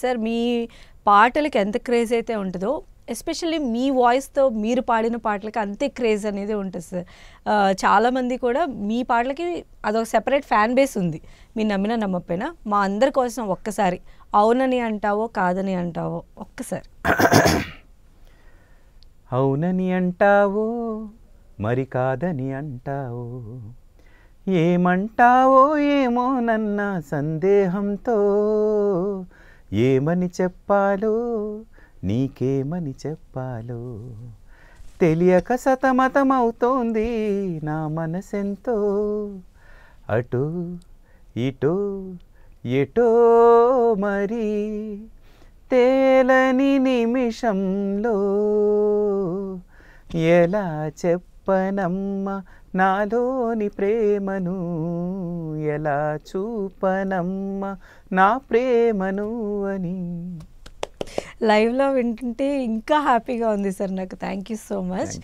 Sir మీ పాటలకి ఎంత craze అయితే ఉంటుందో ఎస్పెషల్లీ మీ వాయిస్తో మీరు పాడిన పాటలకి అంతే క్రేజ్ అనేది ఉంటుంది సార్. చాలామంది కూడా మీ పాటలకి అదొక సెపరేట్ ఫ్యాన్ బేస్ ఉంది. మీరు నమ్మినా నమ్మకపోయినా మా అందరి కోసం ఒక్కసారి అవునని అంటావో కాదని అంటావో ఒక్కసారి. అవునని అంటావో మరి కాదని అంటావో ఏమంటావో ఏమో నన్న సందేహంతో ఏమని చెప్పాలో నీకేమని చెప్పాలో తెలియక సతమతమవుతోంది నా మనసెంతో అటో ఇటో ఎటో మరి తేలని నిమిషంలో ఎలా చెప్పనమ్మ నాలోని ప్రేమను ఎలా చూపనమ్మ నా ప్రేమను అని. లైవ్లో వింటుంటే ఇంకా హ్యాపీగా ఉంది సార్ నాకు. Thank you so much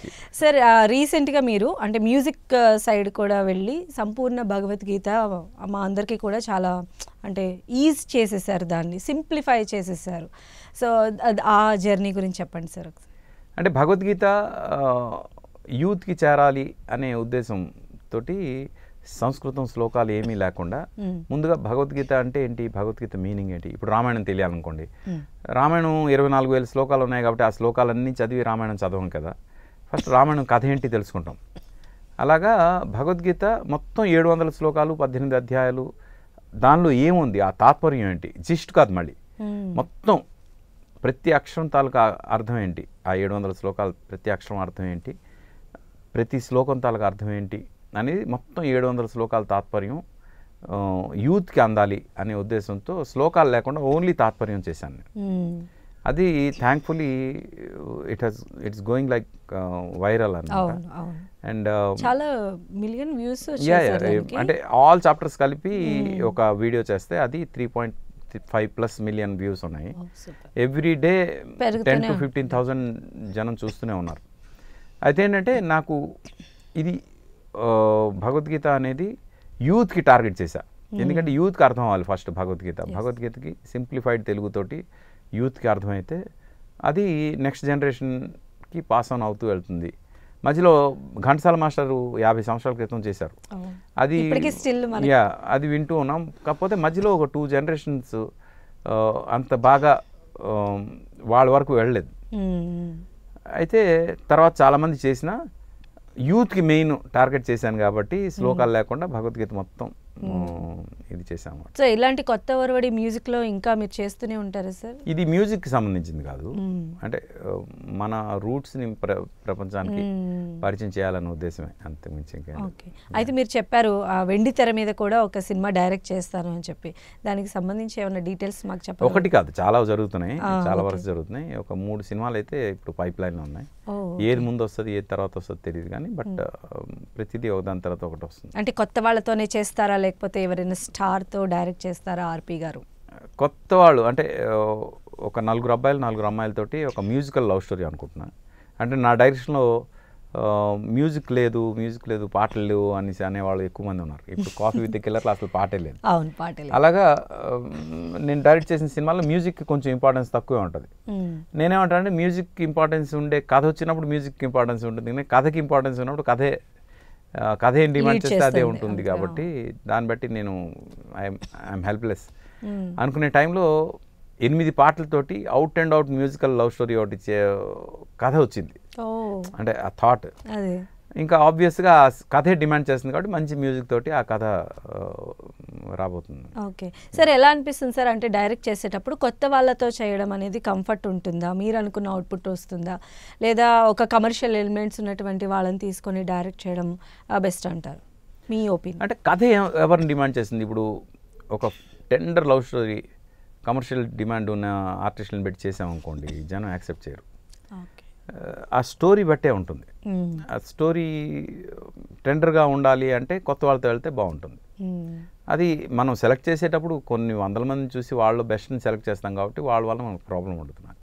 sir. రీసెంట్గా మీరు అంటే మ్యూజిక్ సైడ్ కూడా వెళ్ళి సంపూర్ణ భగవద్గీత మా అందరికీ కూడా చాలా అంటే ఈజ్ చేసేసారు, దాన్ని సింప్లిఫై చేసేసారు. సో ఆ జర్నీ గురించి చెప్పండి సార్. అంటే భగవద్గీత యూత్కి చేరాలి అనే ఉద్దేశంతో సంస్కృతం శ్లోకాలు ఏమీ లేకుండా ముందుగా భగవద్గీత అంటే ఏంటి, భగవద్గీత మీనింగ్ ఏంటి. ఇప్పుడు రామాయణం తెలియాలనుకోండి, రామాయణం 24,000 శ్లోకాలు ఉన్నాయి కాబట్టి ఆ శ్లోకాలన్నీ చదివి రామాయణం చదవం కదా. ఫస్ట్ రామాయణం కథ ఏంటి తెలుసుకుంటాం. అలాగా భగవద్గీత మొత్తం 700 శ్లోకాలు, 18 అధ్యాయాలు. దానిలో ఏముంది, ఆ తాత్పర్యం ఏంటి, జిస్ట్ కాదు, మళ్ళీ మొత్తం ప్రతి అక్షరం తాలూకా అర్థం ఏంటి, ఆ 700 శ్లోకాలు ప్రతి అక్షరం అర్థం ఏంటి, ప్రతి శ్లోకం తాలూకా అర్థం ఏంటి అనేది మొత్తం 700 శ్లోకాల తాత్పర్యం యూత్కి అందాలి అనే ఉద్దేశంతో శ్లోకాలు లేకుండా ఓన్లీ తాత్పర్యం చేశాను నేను. అది thankfully it's going like viral అన్నమాట. అండ్ చాలా మిలియన్ వ్యూస్ అంటే ఆల్ చాప్టర్స్ కలిపి ఒక వీడియో చేస్తే అది 3.5+ మిలియన్ వ్యూస్ ఉన్నాయి. ఎవ్రీ డే 10,000 to 15,000 జనం చూస్తూనే ఉన్నారు. అయితే ఏంటంటే నాకు ఇది భగవద్గీత అనేది యూత్కి టార్గెట్ చేశా. ఎందుకంటే యూత్కి అర్థం అవ్వాలి ఫస్ట్ భగవద్గీతకి సింప్లిఫైడ్ తెలుగుతోటి యూత్కి అర్థమైతే అది నెక్స్ట్ జనరేషన్కి పాస్ ఆన్ అవుతూ వెళ్తుంది. మధ్యలో ఘంటసాల మాస్టరు 50 సంవత్సరాల క్రితం చేశారు, అది అది వింటూ ఉన్నాం. కాకపోతే మధ్యలో ఒక 2 generations అంత బాగా వాళ్ళ వరకు వెళ్ళలేదు. అయితే తర్వాత చాలామంది చేసిన యూత్కి మెయిన్ టార్గెట్ చేశాను కాబట్టి శ్లోకాలు లేకుండా భగవద్గీత మొత్తం ఇది చేసాము. సో ఇలాంటి కొత్త ఒరవడి మ్యూజిక్లో ఇంకా మీరు చేస్తూనే ఉంటారా సార్? ఇది మ్యూజిక్కి సంబంధించింది కాదు, అంటే మన రూట్స్ని ప్రపంచానికి పరిచయం చేయాలనే ఉద్దేశమే, అంతకుమించి ఇంకా. ఓకే, అయితే మీరు చెప్పారు వెండి తెర మీద కూడా ఒక సినిమా డైరెక్ట్ చేస్తాను అని చెప్పి, దానికి సంబంధించి ఏమైనా డీటెయిల్స్ మాకు చెప్పండి. ఒకటి కాదు, చాలా జరుగుతున్నాయి, చాలా వరకు జరుగుతున్నాయి. ఒక 3 సినిమాలు అయితే ఇప్పుడు పైప్ లైన్లో ఉన్నాయి. ఏది ముందు వస్తుంది ఏది తర్వాత వస్తుంది తెలియదు కానీ బట్ ప్రతిదీ ఒకదాని తర్వాత ఒకటి వస్తుంది. అంటే కొత్త వాళ్ళతోనే చేస్తారా లేకపోతే ఎవరైనా స్టార్తో డైరెక్ట్ చేస్తారా ఆర్పి గారు? కొత్త వాళ్ళు అంటే ఒక 4 అబ్బాయిలు 4 అమ్మాయిలతోటి ఒక మ్యూజికల్ లవ్ స్టోరీ అనుకుంటున్నాను. అంటే నా డైరెక్షన్లో మ్యూజిక్ లేదు పాటలు లేవు అనేసి అనేవాళ్ళు ఎక్కువ మంది ఉన్నారు. ఇప్పుడు కాఫీ విత్ కిల్లర్లో అసలు పాటే లేదు. అవును, పాటే లేదు. అలాగా నేను డైరెక్ట్ చేసిన సినిమాలో మ్యూజిక్కి కొంచెం ఇంపార్టెన్స్ తక్కువే ఉంటుంది. నేనేమంటానంటే మ్యూజిక్ ఇంపార్టెన్స్ ఉండే కథ వచ్చినప్పుడు మ్యూజిక్ ఇంపార్టెన్స్ ఉంటుంది, కానీ కథకి ఇంపార్టెన్స్ ఉన్నప్పుడు కథ ఏం డిమాండ్ చేస్తే అదే ఉంటుంది. కాబట్టి దాన్ని బట్టి నేను ఐఎమ్ హెల్ప్లెస్ అనుకునే టైంలో 8 పాటలతోటి out and out musical love story ఒకటి కథ వచ్చింది. అంటే ఆ థాట్ ఇంకా ఆబ్వియస్గా కథే డిమాండ్ చేస్తుంది కాబట్టి మంచి మ్యూజిక్ తోటి ఆ కథ రాబోతుంది. ఓకే సార్, ఎలా అనిపిస్తుంది సార్ అంటే డైరెక్ట్ చేసేటప్పుడు కొత్త వాళ్ళతో చేయడం అనేది కంఫర్ట్ ఉంటుందా, మీరు అనుకున్న అవుట్పుట్ వస్తుందా, లేదా ఒక కమర్షియల్ ఎలిమెంట్స్ ఉన్నటువంటి వాళ్ళని తీసుకొని డైరెక్ట్ చేయడం బెస్ట్ అంటారు మీ ఒపీనియన్? అంటే కథ ఎవరిని డిమాండ్ చేస్తుంది. ఇప్పుడు ఒక tender love story commercial demand ఉన్న ఆర్టిస్టులను పెట్టి చేసామనుకోండి, జనం యాక్సెప్ట్ చేయరు. ఆ స్టోరీ బట్టే ఉంటుంది. ఆ స్టోరీ టెండర్గా ఉండాలి అంటే కొత్త వాళ్ళతో వెళ్తే బాగుంటుంది. అది మనం సెలెక్ట్ చేసేటప్పుడు కొన్ని 100 మందిని చూసి వాళ్ళు బెస్ట్ని సెలెక్ట్ చేస్తాం కాబట్టి వాళ్ళ వల్ల మనకు ప్రాబ్లం ఉంటుంది.